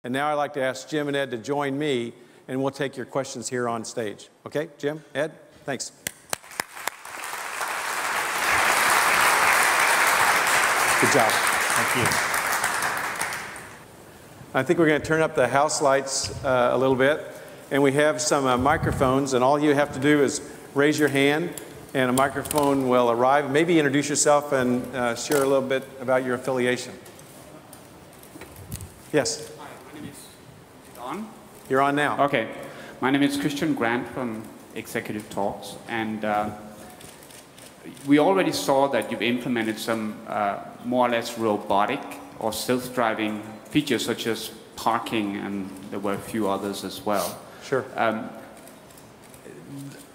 And now I'd like to ask Jim and Ed to join me, and we'll take your questions here on stage. Okay, Jim, Ed, thanks. Good job. Thank you. I think we're going to turn up the house lights a little bit, and we have some microphones, and all you have to do is raise your hand, and a microphone will arrive. Maybe introduce yourself and share a little bit about your affiliation. Yes? Hi, my name is Don. You're on now. Okay. My name is Christian Grant from Executive Talks, and we already saw that you've implemented some more or less robotic or self-driving features such as parking, and there were a few others as well. Sure.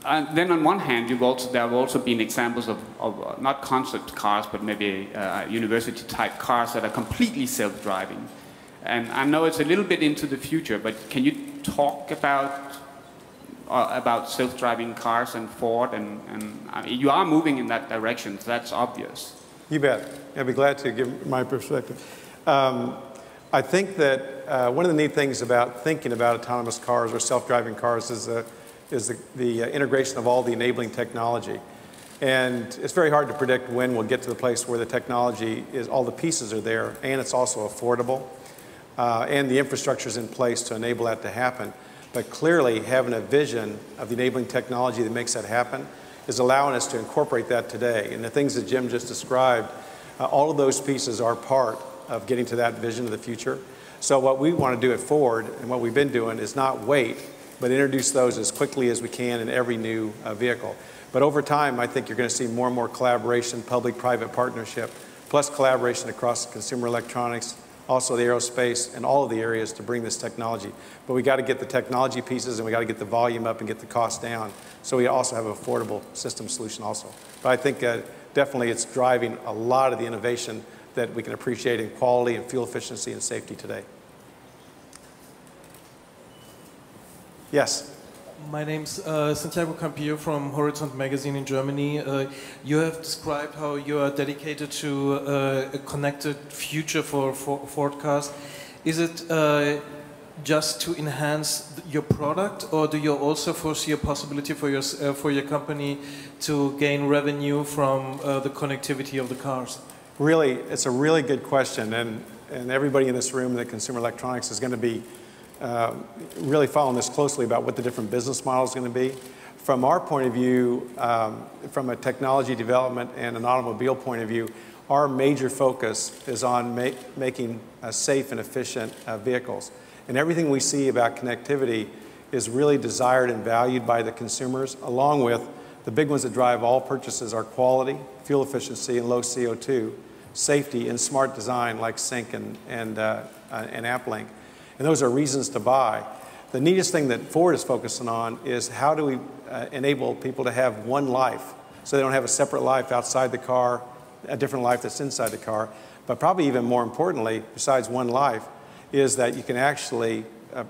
And then on one hand, there have also been examples of not concept cars, but maybe university-type cars that are completely self-driving. And I know it's a little bit into the future, but can you talk about self-driving cars and Ford? And you are moving in that direction, so that's obvious. You bet. I'd be glad to give my perspective. I think that one of the neat things about thinking about autonomous cars or self-driving cars is the integration of all the enabling technology. And it's very hard to predict when we'll get to the place where the technology is, all the pieces are there, and it's also affordable, and the infrastructure is in place to enable that to happen. But clearly, having a vision of the enabling technology that makes that happen is allowing us to incorporate that today. And the things that Jim just described, all of those pieces are part of getting to that vision of the future. So what we want to do at Ford, and what we've been doing, is not wait, but introduce those as quickly as we can in every new vehicle. But over time, I think you're going to see more and more collaboration, public-private partnership, plus collaboration across consumer electronics, also the aerospace, and all of the areas to bring this technology. But we got to get the technology pieces, and we got to get the volume up and get the cost down, so we also have an affordable system solution also. But I think definitely it's driving a lot of the innovation that we can appreciate in quality and fuel efficiency and safety today. Yes? My name's Santiago Campillo from Horizont magazine in Germany. You have described how you are dedicated to a connected future for Ford cars. Is it just to enhance your product, or do you also foresee a possibility for your company to gain revenue from the connectivity of the cars? Really, it's a really good question, and everybody in this room in the consumer electronics is going to be really following this closely about what the different business model is going to be. From our point of view, from a technology development and an automobile point of view, our major focus is on making safe and efficient vehicles. And everything we see about connectivity is really desired and valued by the consumers, along with the big ones that drive all purchases are quality, fuel efficiency, and low CO2, safety, and smart design like Sync and AppLink. And those are reasons to buy. The neatest thing that Ford is focusing on is how do we enable people to have one life, so they don't have a separate life outside the car, a different life that's inside the car. But probably even more importantly, besides one life, is that you can actually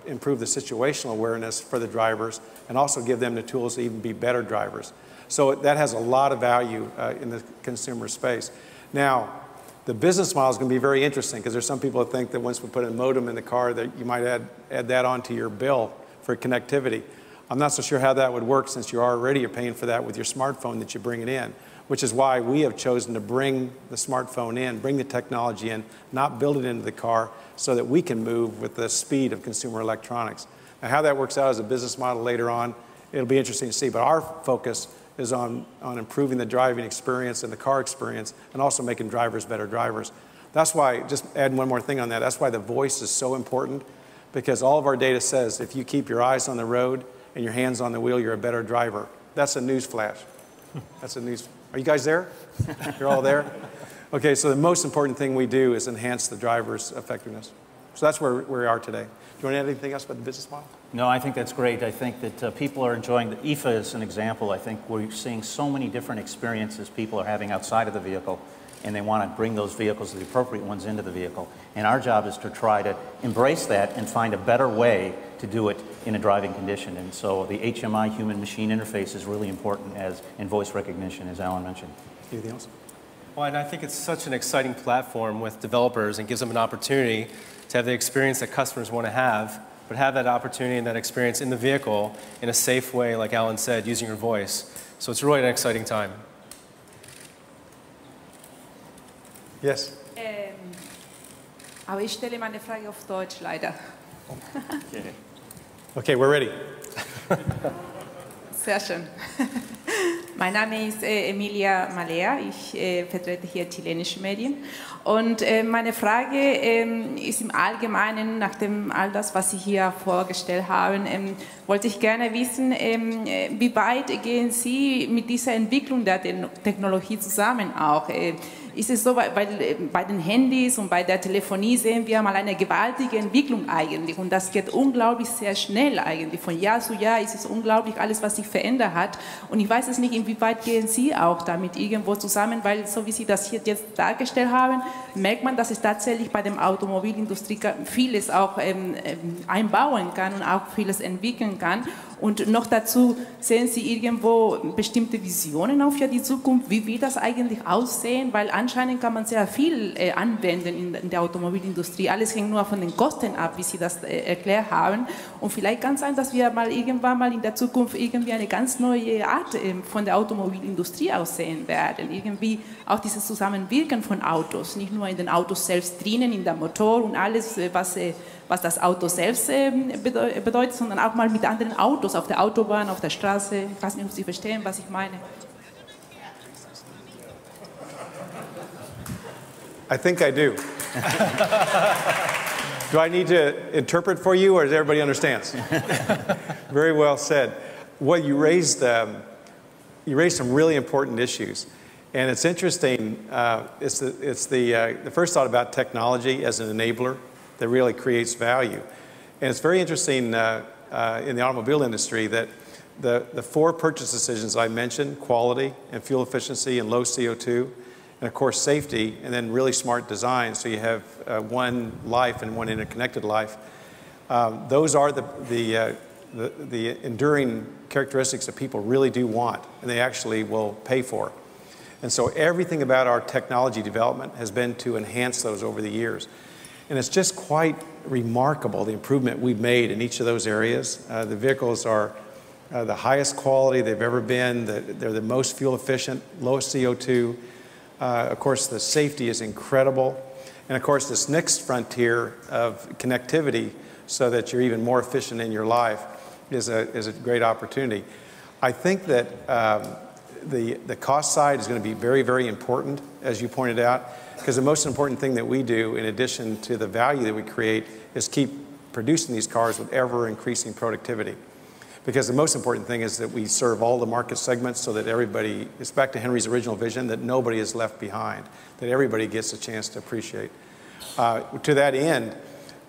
improve the situational awareness for the drivers and also give them the tools to even be better drivers. So that has a lot of value in the consumer space. Now, the business model is going to be very interesting, because there's some people that think that once we put a modem in the car that you might add that onto your bill for connectivity. I'm not so sure how that would work, since you're already paying for that with your smartphone that you bring it in, which is why we have chosen to bring the smartphone in, bring the technology in, not build it into the car, so that we can move with the speed of consumer electronics. Now, how that works out as a business model later on, it'll be interesting to see, but our focus is on improving the driving experience and the car experience, and also making drivers better drivers. That's why, just add one more thing on that, that's why the voice is so important, because all of our data says if you keep your eyes on the road and your hands on the wheel, you're a better driver. That's a news flash. That's a news. Are you guys there? You're all there? Okay, so the most important thing we do is enhance the driver's effectiveness. So that's where we are today. Do you want to add anything else about the business model? No, I think that's great. I think that people are enjoying the IFA as an example. I think we're seeing so many different experiences people are having outside of the vehicle, and they want to bring those vehicles, the appropriate ones, into the vehicle. And our job is to try to embrace that and find a better way to do it in a driving condition. And so the HMI human-machine interface is really important, in voice recognition, as Alan mentioned. Anything else? Well, and I think it's such an exciting platform with developers, and gives them an opportunity to have the experience that customers want to have, but have that opportunity and that experience in the vehicle in a safe way, like Alan said, using your voice. So it's really an exciting time. Yes. Aber ich stelle meine Frage auf Deutsch leider. Okay, we're ready. Sehr schön. Mein Name ist Emilia Malea, ich vertrete hier chilenische Medien. Und meine Frage ist im Allgemeinen, nach dem all das, was Sie hier vorgestellt haben, wollte ich gerne wissen, wie weit gehen Sie mit dieser Entwicklung der Technologie zusammen auch? Ist es so, weil bei den Handys und bei der Telefonie sehen wir mal eine gewaltige Entwicklung eigentlich und das geht unglaublich sehr schnell eigentlich. Von Jahr zu Jahr ist es unglaublich alles, was sich verändert hat und ich weiß es nicht, inwieweit gehen Sie auch damit irgendwo zusammen, weil so wie Sie das hier jetzt dargestellt haben, merkt man, dass es tatsächlich bei der Automobilindustrie vieles auch einbauen kann und auch vieles entwickeln kann. Und noch dazu, sehen Sie irgendwo bestimmte Visionen auch für die Zukunft, wie wird das eigentlich aussehen? Weil anscheinend kann man sehr viel anwenden in der Automobilindustrie. Alles hängt nur von den Kosten ab, wie Sie das erklärt haben. Und vielleicht kann es sein, dass wir mal irgendwann mal in der Zukunft irgendwie eine ganz neue Art von der Automobilindustrie aussehen werden. Irgendwie auch dieses Zusammenwirken von Autos, nicht nur in den Autos selbst drinnen, in der Motor und alles, was das Auto selbst bedeutet, sondern auch mal mit anderen Autos auf der Autobahn, auf der Straße. Ich weiß nicht, ob Sie verstehen, was ich meine. I think I do. Do I need to interpret for you, or does everybody understands? Very well said. Well, you raised some really important issues. And it's interesting, it's the first thought about technology as an enabler that really creates value. And it's very interesting in the automobile industry that the four purchase decisions I mentioned, quality and fuel efficiency and low CO2, and of course safety, and then really smart design so you have one life and one interconnected life. Those are the enduring characteristics that people really do want and they actually will pay for. And so everything about our technology development has been to enhance those over the years. And it's just quite remarkable, the improvement we've made in each of those areas. The vehicles are the highest quality they've ever been. They're the most fuel efficient, lowest CO2. Of course, the safety is incredible. And of course, this next frontier of connectivity so that you're even more efficient in your life is a great opportunity. I think that the cost side is going to be very, very important, as you pointed out, because the most important thing that we do, in addition to the value that we create, is keep producing these cars with ever-increasing productivity. Because the most important thing is that we serve all the market segments so that everybody, it's back to Henry's original vision, that nobody is left behind, that everybody gets a chance to appreciate. To that end,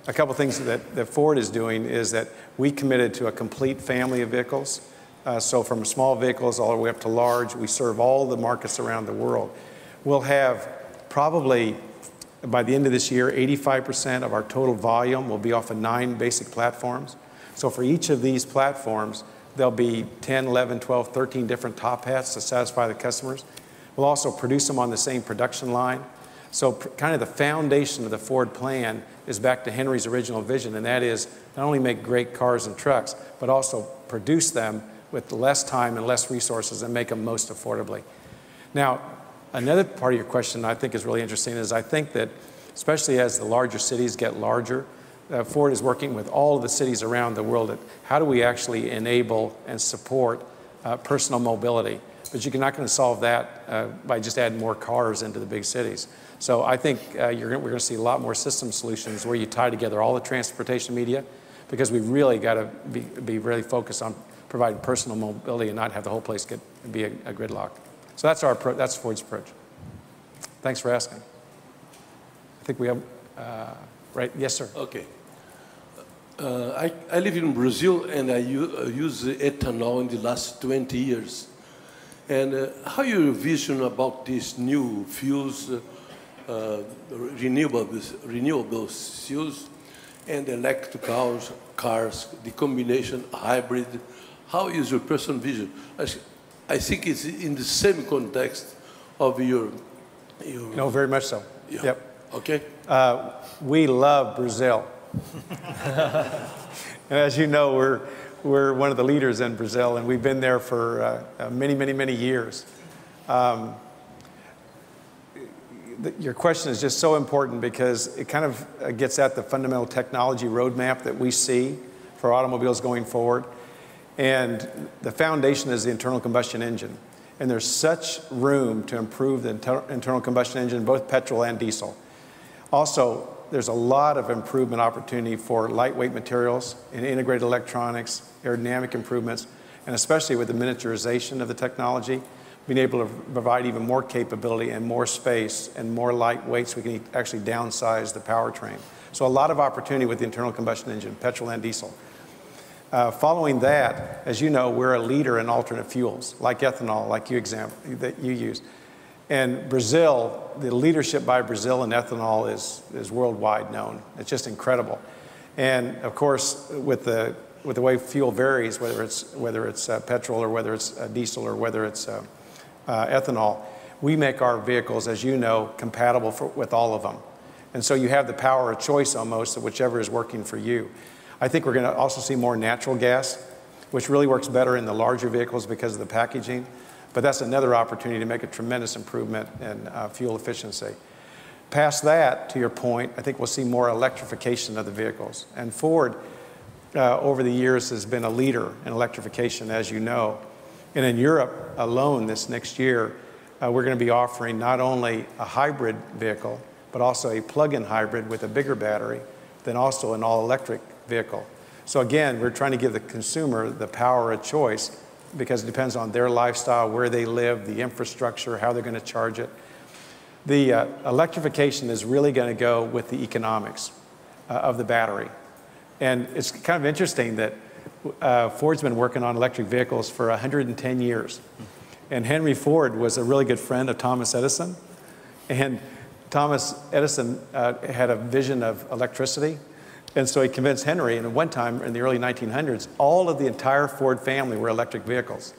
a couple things that Ford is doing is that we committed to a complete family of vehicles. So from small vehicles all the way up to large, we serve all the markets around the world. We'll have probably, by the end of this year, 85% of our total volume will be off of 9 basic platforms. So for each of these platforms, there'll be 10, 11, 12, 13 different top hats to satisfy the customers. We'll also produce them on the same production line. So kind of the foundation of the Ford plan is back to Henry's original vision, and that is not only make great cars and trucks, but also produce them with less time and less resources and make them most affordably. Now, another part of your question I think is really interesting is I think that, especially as the larger cities get larger, Ford is working with all of the cities around the world at how do we actually enable and support personal mobility. But you're not going to solve that by just adding more cars into the big cities. So I think we're going to see a lot more system solutions where you tie together all the transportation media, because we've really got to be really focused on providing personal mobility and not have the whole place be a gridlock. So that's Ford's approach. Thanks for asking. I think we have, right? Yes, sir. Okay. I live in Brazil and I use ethanol in the last 20 years. And how your vision about these new fuels, renewable fuels, and electric cars, the combination hybrid? How is your personal vision? I think it's in the same context of your No, very much so. Yeah. Yep. Okay? We love Brazil. And as you know, we're one of the leaders in Brazil, and we've been there for many, many, many years. Your question is just so important because it kind of gets at the fundamental technology roadmap that we see for automobiles going forward. And the foundation is the internal combustion engine. And there's such room to improve the internal combustion engine, both petrol and diesel. Also, there's a lot of improvement opportunity for lightweight materials and integrated electronics, aerodynamic improvements, and especially with the miniaturization of the technology, being able to provide even more capability and more space and more lightweight so we can actually downsize the powertrain. So a lot of opportunity with the internal combustion engine, petrol and diesel. Following that, as you know, we're a leader in alternate fuels, like ethanol, like that you use. And Brazil, the leadership by Brazil in ethanol is worldwide known. It's just incredible. And of course, with the way fuel varies, whether it's petrol or whether it's diesel or whether it's ethanol, we make our vehicles, as you know, compatible with all of them. And so you have the power of choice almost of whichever is working for you. I think we're going to also see more natural gas, which really works better in the larger vehicles because of the packaging. But that's another opportunity to make a tremendous improvement in fuel efficiency. Past that, to your point, I think we'll see more electrification of the vehicles. And Ford, over the years, has been a leader in electrification, as you know. And in Europe alone this next year, we're going to be offering not only a hybrid vehicle, but also a plug-in hybrid with a bigger battery, then also an all-electric vehicle. So again, we're trying to give the consumer the power of choice because it depends on their lifestyle, where they live, the infrastructure, how they're going to charge it. The electrification is really going to go with the economics of the battery. And it's kind of interesting that Ford's been working on electric vehicles for 110 years. And Henry Ford was a really good friend of Thomas Edison. And Thomas Edison had a vision of electricity. And so he convinced Henry, and at one time in the early 1900s, all of the entire Ford family were electric vehicles.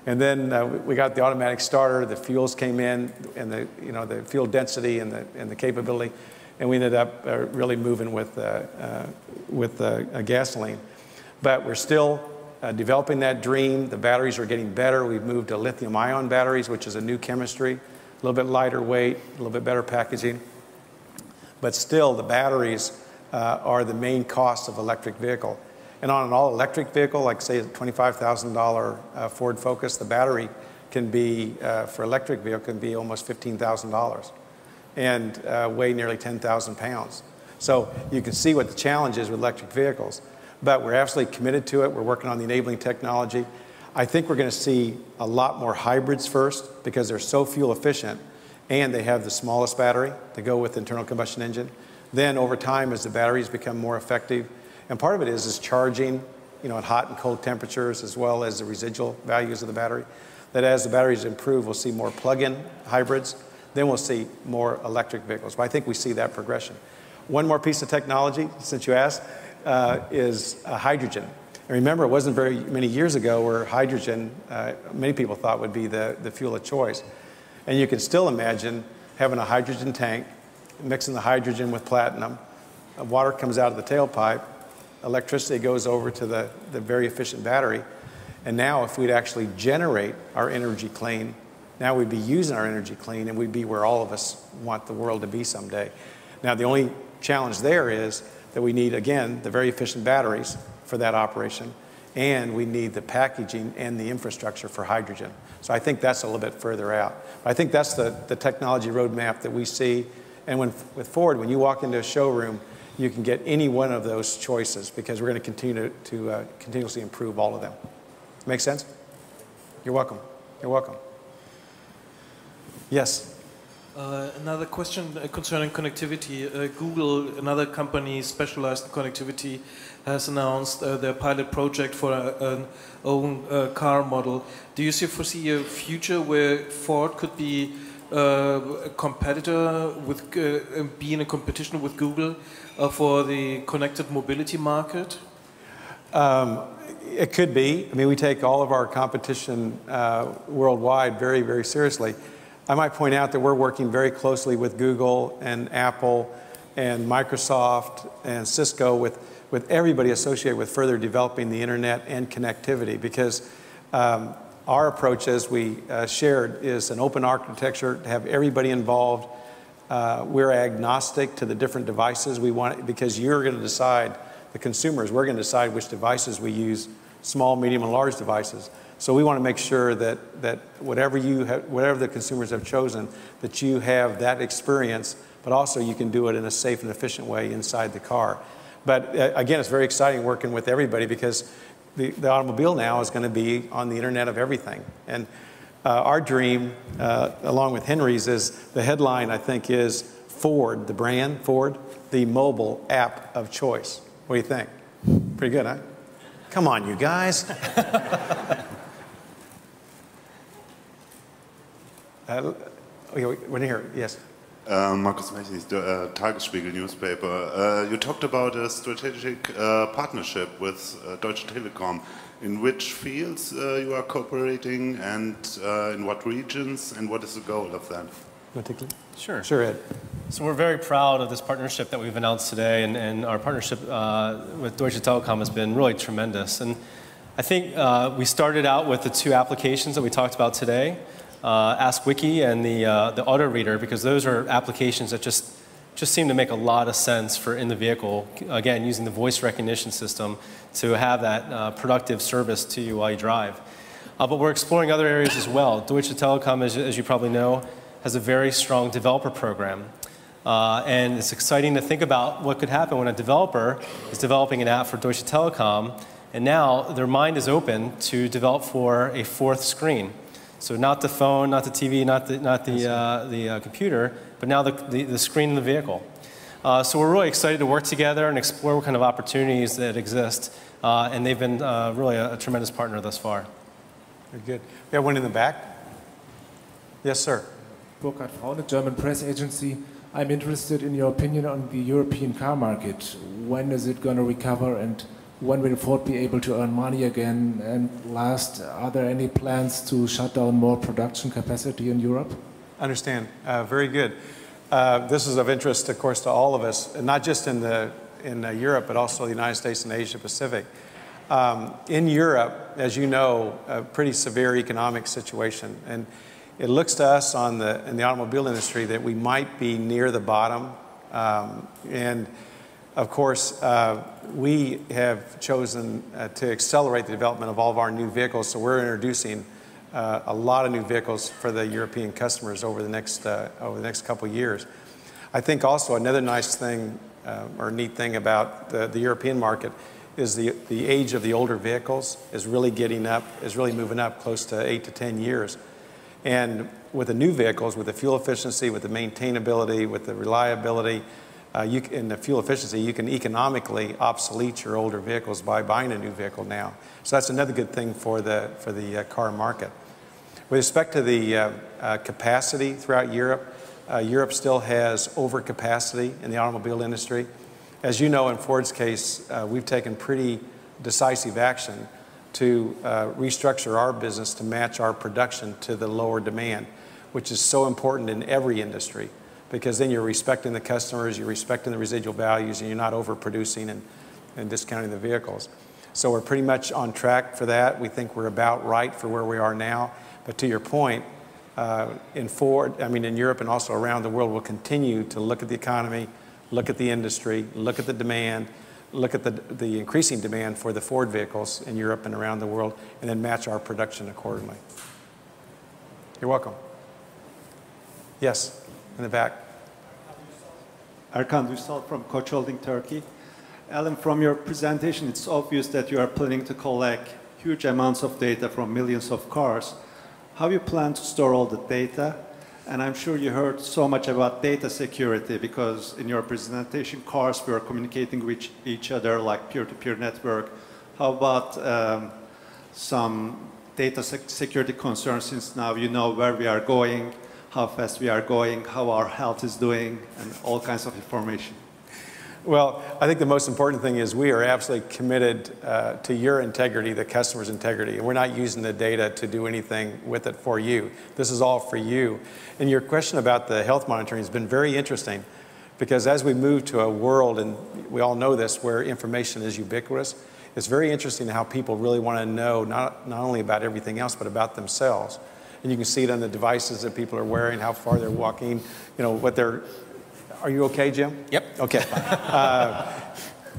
And then we got the automatic starter, the fuels came in, and the fuel density and the capability, and we ended up really moving with gasoline. But we're still developing that dream. The batteries are getting better. We've moved to lithium-ion batteries, which is a new chemistry, a little bit lighter weight, a little bit better packaging. But still, the batteries are the main cost of electric vehicle. And on an all-electric vehicle, like say a $25,000 Ford Focus, the battery can be, for electric vehicle, can be almost $15,000 and weigh nearly 10,000 pounds. So you can see what the challenge is with electric vehicles. But we're absolutely committed to it. We're working on the enabling technology. I think we're going to see a lot more hybrids first because they're so fuel efficient and they have the smallest battery to go with the internal combustion engine. Then over time, as the batteries become more effective, and part of it is charging, at hot and cold temperatures, as well as the residual values of the battery, that as the batteries improve, we'll see more plug-in hybrids, then we'll see more electric vehicles. But I think we see that progression. One more piece of technology, since you asked, is hydrogen. And remember, it wasn't very many years ago where hydrogen, many people thought would be the fuel of choice. And you can still imagine having a hydrogen tank, mixing the hydrogen with platinum, water comes out of the tailpipe, electricity goes over to the very efficient battery, and now if we'd actually generate our energy clean, now we'd be using our energy clean and we'd be where all of us want the world to be someday. Now the only challenge there is that we need, again, the very efficient batteries for that operation, and we need the packaging and the infrastructure for hydrogen. So I think that's a little bit further out. But I think that's the technology roadmap that we see. And with Ford, when you walk into a showroom, you can get any one of those choices because we're going to continue to continuously improve all of them. Make sense? You're welcome. You're welcome. Yes? Another question concerning connectivity. Google, another company specialized in connectivity, has announced their pilot project for an own car model. Do you foresee a future where Ford could be a competitor with, be in a competition with Google for the connected mobility market? It could be. I mean, we take all of our competition worldwide very, very seriously. I might point out that we're working very closely with Google and Apple and Microsoft and Cisco with everybody associated with further developing the internet and connectivity, because our approach, as we shared, is an open architecture to have everybody involved. We're agnostic to the different devices we want, because you're going to decide, the consumers, we're going to decide which devices we use, small, medium, and large devices. So we want to make sure that whatever the consumers have chosen, that you have that experience, but also you can do it in a safe and efficient way inside the car. But again, it's very exciting working with everybody, because the automobile now is going to be on the Internet of everything. And our dream, along with Henry's, is the headline, I think, is Ford, the brand, Ford, the mobile app of choice. What do you think? Pretty good, huh? Come on, you guys. We're here, yes. Markus Mechnis, the Tagesspiegel newspaper. You talked about a strategic partnership with Deutsche Telekom. In which fields you are cooperating, and in what regions, and what is the goal of that? Sure. Sure, Ed. So we're very proud of this partnership that we've announced today, and our partnership with Deutsche Telekom has been really tremendous. And I think we started out with the two applications that we talked about today, Ask Wiki and the auto reader, because those are applications that just seem to make a lot of sense for in the vehicle, again, using the voice recognition system to have that productive service to you while you drive. But we're exploring other areas as well. Deutsche Telekom, as you probably know, has a very strong developer program. And it's exciting to think about what could happen when a developer is developing an app for Deutsche Telekom, and now their mind is open to develop for a fourth screen. So not the phone, not the TV, not the computer, but now the screen in the vehicle. So we're really excited to work together and explore what kind of opportunities that exist. And they've been really a tremendous partner thus far. Very good. We have one in the back. Yes, sir. Burkhard Fraune, German press agency. I'm interested in your opinion on the European car market. When is it going to recover, and when will Ford be able to earn money again? And last, are there any plans to shut down more production capacity in Europe? Understand. Very good. This is of interest, of course, to all of us, not just in Europe, but also the United States and Asia Pacific. In Europe, as you know, a pretty severe economic situation, and it looks to us in the automobile industry that we might be near the bottom. And of course, we have chosen to accelerate the development of all of our new vehicles, so we're introducing a lot of new vehicles for the European customers over the next couple of years. I think also another nice thing or neat thing about the European market is the age of the older vehicles is really moving up close to 8 to 10 years. And with the new vehicles, with the fuel efficiency, with the maintainability, with the reliability, in the fuel efficiency, you can economically obsolete your older vehicles by buying a new vehicle now. So that's another good thing for the car market. With respect to the capacity throughout Europe, Europe still has overcapacity in the automobile industry. As you know, in Ford's case, we've taken pretty decisive action to restructure our business to match our production to the lower demand, which is so important in every industry, because then you're respecting the customers, you're respecting the residual values, and you're not overproducing and discounting the vehicles. So we're pretty much on track for that. We think we're about right for where we are now. But to your point, in Europe and also around the world, we'll continue to look at the economy, look at the industry, look at the demand, look at the increasing demand for the Ford vehicles in Europe and around the world, and then match our production accordingly. You're welcome. Yes, in the back. Erkan Duysal from Koç Holding Turkey. Alan, from your presentation, it's obvious that you are planning to collect huge amounts of data from millions of cars. How do you plan to store all the data? And I'm sure you heard so much about data security, because in your presentation, cars were communicating with each other like peer-to-peer network. How about some data security concerns, since now you know where we are going, how fast we are going, how our health is doing, and all kinds of information? Well, I think the most important thing is we are absolutely committed to your integrity, the customer's integrity, and we're not using the data to do anything with it for you. This is all for you. And your question about the health monitoring has been very interesting, because as we move to a world, and we all know this, where information is ubiquitous, it's very interesting how people really want to know not only about everything else, but about themselves. And you can see it on the devices that people are wearing, how far they're walking, you know, what they're... Are you okay, Jim? Yep. Okay.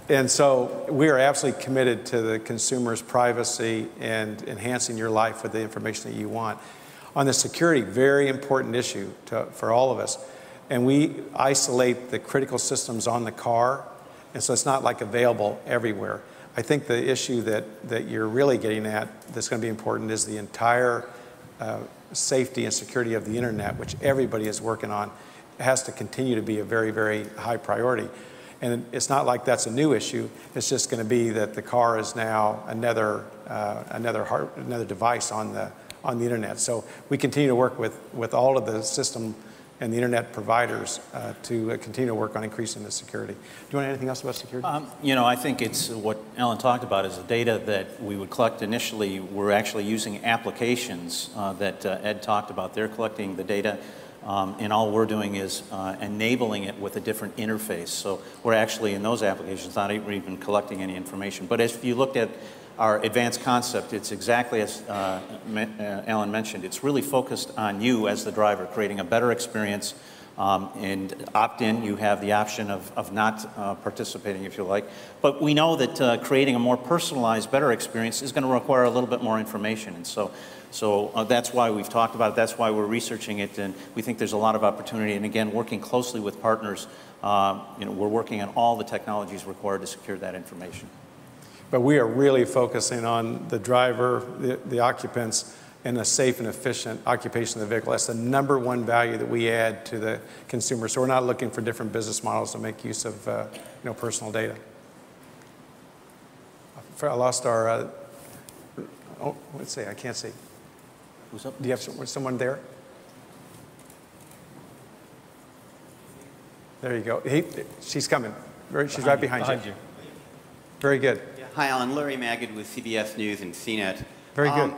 And so we are absolutely committed to the consumer's privacy and enhancing your life with the information that you want. On the security, very important issue for all of us. And we isolate the critical systems on the car, and so it's not like available everywhere. I think the issue that you're really getting at that's going to be important is the entire safety and security of the internet, which everybody is working on. It has to continue to be a very, very high priority. And it's not like that's a new issue. It's just going to be that the car is now another device on the internet. So we continue to work with all of the system and the internet providers to continue to work on increasing the security. Do you want anything else about security? You know, I think it's what Alan talked about is the data that we would collect initially. We're actually using applications that Ed talked about. They're collecting the data. And all we're doing is enabling it with a different interface. So we're actually, in those applications, not even collecting any information. But if you looked at our advanced concept, it's exactly as Alan mentioned. It's really focused on you as the driver, creating a better experience. And opt-in, you have the option of not participating if you like. But we know that creating a more personalized, better experience is going to require a little bit more information. And so that's why we've talked about it. That's why we're researching it, and we think there's a lot of opportunity. And again, working closely with partners, you know, we're working on all the technologies required to secure that information. But we are really focusing on the driver, the occupants, and a safe and efficient occupation of the vehicle. That's the #1 value that we add to the consumer. So we're not looking for different business models to make use of you know, personal data. I lost our. Oh, let's see. I can't see. Who's up? Do you have someone there? There you go. She's coming. She's right behind you. Very good. Yeah. Hi, Alan. Larry Magid with CBS News and CNET. Very good.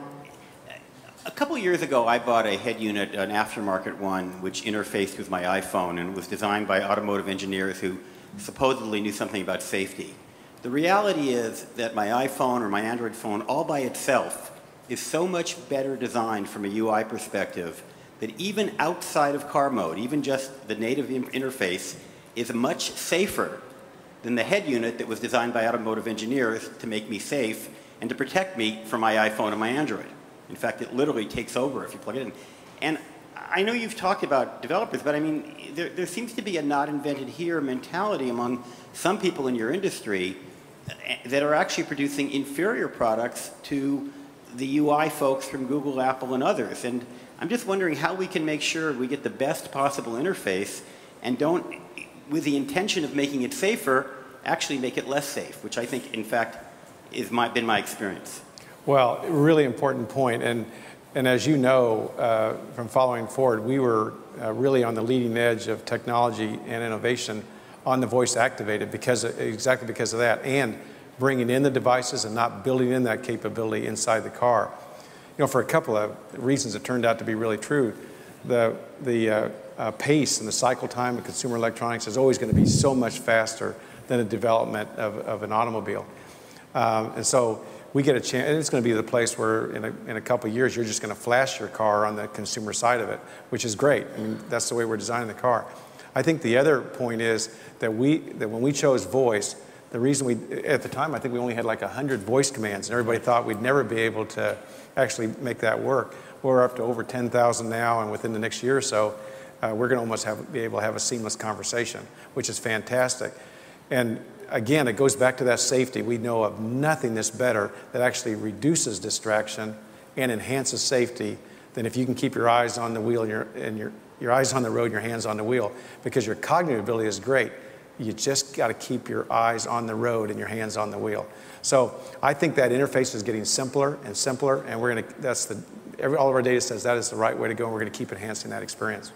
A couple years ago, I bought a head unit, an aftermarket one, which interfaced with my iPhone and was designed by automotive engineers who supposedly knew something about safety. The reality is that my iPhone or my Android phone all by itself is so much better designed from a UI perspective that even outside of car mode, even just the native interface, is much safer than the head unit that was designed by automotive engineers to make me safe and to protect me from my iPhone and my Android. In fact, it literally takes over if you plug it in. And I know you've talked about developers, but I mean, there seems to be a not invented here mentality among some people in your industry that are actually producing inferior products to the UI folks from Google, Apple, and others. And I'm just wondering how we can make sure we get the best possible interface and don't, with the intention of making it safer, actually make it less safe, which I think, in fact, is been my experience. Well, really important point. And as you know, from following Ford, we were really on the leading edge of technology and innovation on the voice activated exactly because of that, and bringing in the devices and not building in that capability inside the car. You know, for a couple of reasons it turned out to be really true. The pace and the cycle time of consumer electronics is always going to be so much faster than the development of an automobile. And so we get a chance, and it's going to be the place where in a couple of years you're just going to flash your car on the consumer side of it, which is great. I mean, that's the way we're designing the car. I think the other point is that when we chose voice, the reason at the time, I think we only had like 100 voice commands, and everybody thought we'd never be able to actually make that work. We're up to over 10,000 now, and within the next year or so, we're going to almost be able to have a seamless conversation, which is fantastic. And again, it goes back to that safety. We know of nothing that's better that actually reduces distraction and enhances safety than if you can keep your eyes on the wheel and your eyes on the road and your hands on the wheel, because your cognitive ability is great. You just got to keep your eyes on the road and your hands on the wheel. So I think that interface is getting simpler and simpler, and all of our data says that is the right way to go, and we're going to keep enhancing that experience.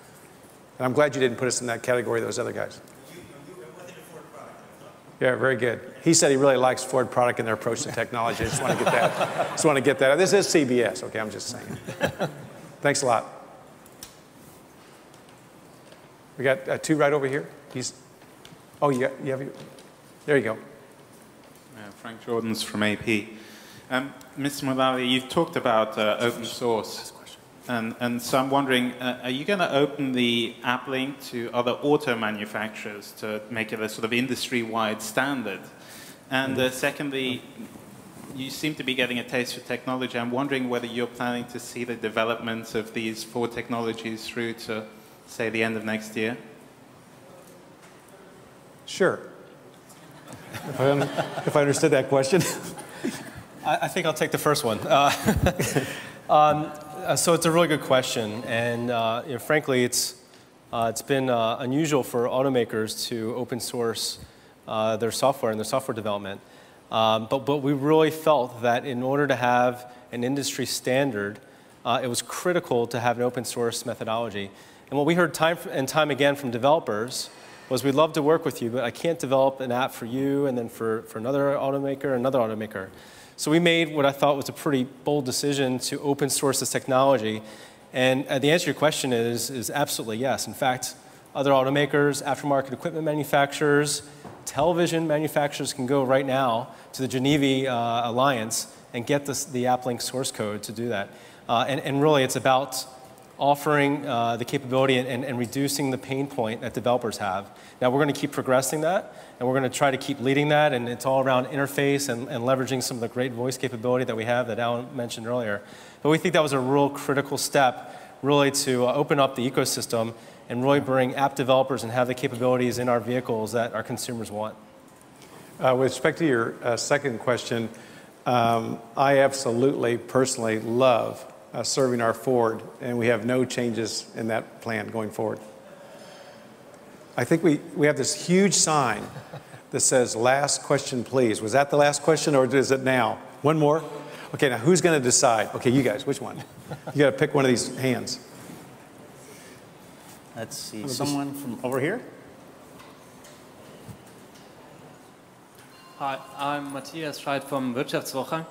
And I'm glad you didn't put us in that category of those other guys. Yeah, very good. He said he really likes Ford product and their approach to technology. I just want to get that. Just want to get that. This is CBS, okay? I'm just saying. Thanks a lot. We got two right over here. Oh, you have. There you go. Frank Jordan's from AP. Mr. Mullally, you've talked about open source. And so I'm wondering, are you going to open the app link to other auto manufacturers to make it a sort of industry-wide standard? And secondly, you seem to be getting a taste for technology. I'm wondering whether you're planning to see the development of these four technologies through to, say, the end of next year? Sure. If I understood that question. I think I'll take the first one. So it's a really good question, and frankly, it's been unusual for automakers to open source their software and their software development. But we really felt that in order to have an industry standard, it was critical to have an open source methodology. And what we heard time and time again from developers was, we'd love to work with you, but I can't develop an app for you and then for another automaker. So we made what I thought was a pretty bold decision to open source this technology. And the answer to your question is absolutely yes. In fact, other automakers, aftermarket equipment manufacturers, television manufacturers can go right now to the Geneva Alliance and get the AppLink source code to do that. And really, it's about offering the capability and reducing the pain point that developers have. Now, we're going to keep progressing that, and we're going to try to keep leading that, and it's all around interface and leveraging some of the great voice capability that we have that Alan mentioned earlier. But we think that was a real critical step, really, to open up the ecosystem and really bring app developers and have the capabilities in our vehicles that our consumers want. With respect to your second question, I absolutely, personally love serving our Ford, and we have no changes in that plan going forward. I think we have this huge sign that says, "Last question, please." Was that the last question, or is it now? One more? Okay, now who's going to decide? Okay, you guys, which one? You got to pick one of these hands. Let's see, someone from over here? Hi, I'm Matthias Scheid from Wirtschaftswoche.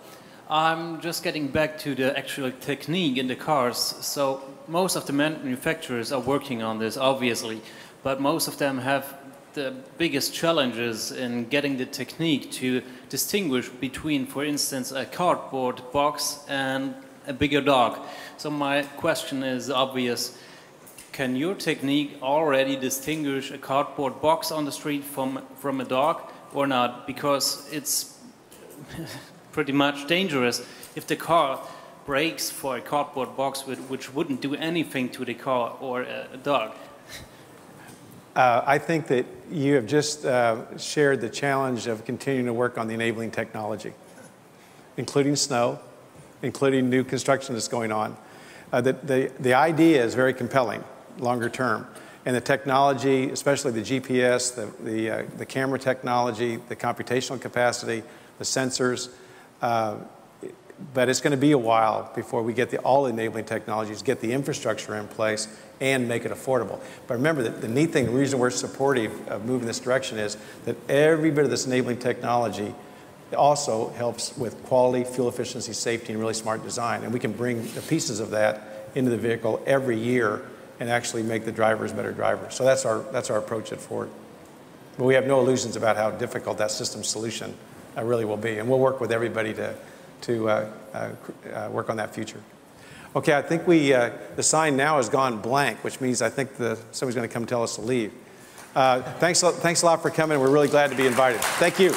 I'm just getting back to the actual technique in the cars. So most of the manufacturers are working on this, obviously, but most of them have the biggest challenges in getting the technique to distinguish between, for instance, a cardboard box and a bigger dog. So my question is obvious. Can your technique already distinguish a cardboard box on the street from a dog or not? Because it's pretty much dangerous if the car brakes for a cardboard box which wouldn't do anything to the car or a dog. I think that you have just shared the challenge of continuing to work on the enabling technology, including snow, including new construction that's going on. The idea is very compelling, longer term. And the technology, especially the GPS, the camera technology, the computational capacity, the sensors, but it's going to be a while before we get all the enabling technologies, get the infrastructure in place, and make it affordable. But remember that the neat thing, the reason we're supportive of moving this direction is that every bit of this enabling technology also helps with quality, fuel efficiency, safety, and really smart design. And we can bring the pieces of that into the vehicle every year and actually make the drivers better drivers. So that's our approach at Ford. But we have no illusions about how difficult that system solution really will be. And we'll work with everybody to work on that future. Okay, I think the sign now has gone blank, which means I think somebody's going to come tell us to leave. Thanks a lot for coming. We're really glad to be invited. Thank you.